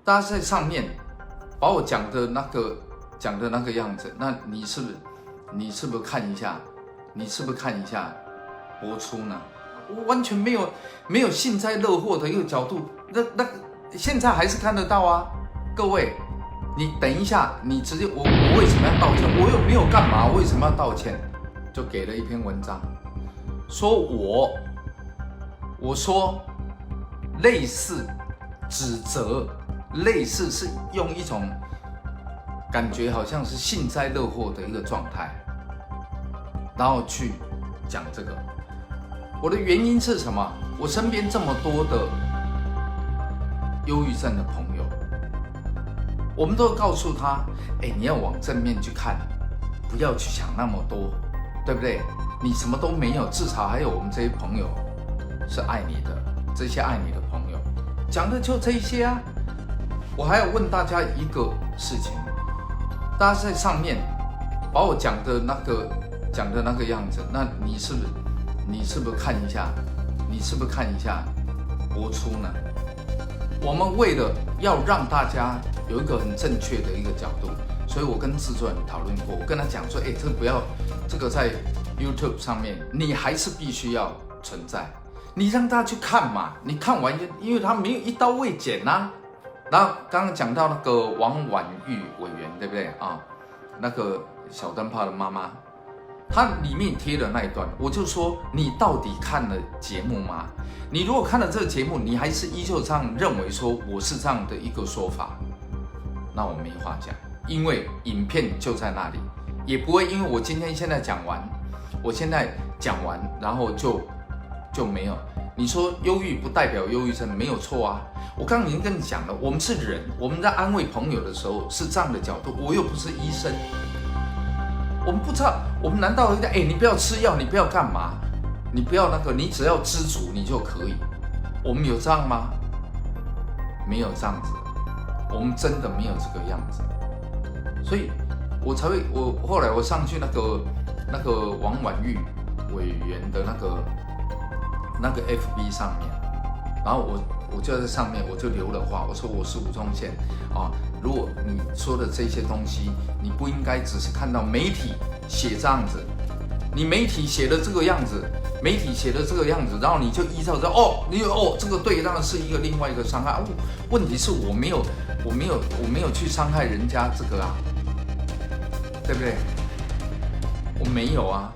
大家在上面把我讲的那个样子，那你是不是看一下？你是不是看一下播出呢？我完全没有幸灾乐祸的一个角度，那现在还是看得到啊，各位，你等一下，你直接我为什么要道歉？我又没有干嘛，为什么要道歉？就给了一篇文章，说我说类似指责，类似是用一种感觉好像是幸灾乐祸的一个状态，然后去讲这个。我的原因是什么？我身边这么多的忧郁症的朋友，我们都告诉他，你要往正面去看，不要去想那么多，对不对？你什么都没有，至少还有我们这些朋友是爱你的，这些爱你的朋友，讲的就这些啊。我还要问大家一个事情，大家在上面把我讲的那个样子，那你是不是看一下？你是不是看一下播出呢？我们为了要让大家有一个很正确的一个角度，所以我跟制作人讨论过，我跟他讲说，这不要，这个在 YouTube 上面，你还是必须要存在，你让大家去看嘛，你看完，因为他没有一刀未剪啊。然后刚刚讲到那个王婉玉委员，对不对啊？那个小灯泡的妈妈。他里面贴的那一段，我就说你到底看了节目吗？你如果看了这个节目，你还是依旧这样认为说我是这样的一个说法，那我没话讲，因为影片就在那里，也不会因为我今天现在讲完，然后就没有。你说忧郁不代表忧郁症，没有错啊。我刚刚已经跟你讲了，我们是人，我们在安慰朋友的时候是这样的角度，我又不是医生。我们不知道，我们难道你不要吃药，你不要干嘛，你不要你只要知足你就可以？我们有这样吗？没有这样子，我们真的没有这个样子，所以我后来我上去那个王婉玉委员的那个 FB 上面，然后我就在上面我就留了话，我说我是吴宗宪啊。如果你说的这些东西，你不应该只是看到媒体写这样子，你媒体写的这个样子，然后你就依照着这个对，当然是另外一个伤害。问题是我没有去伤害人家这个啊，对不对？我没有啊。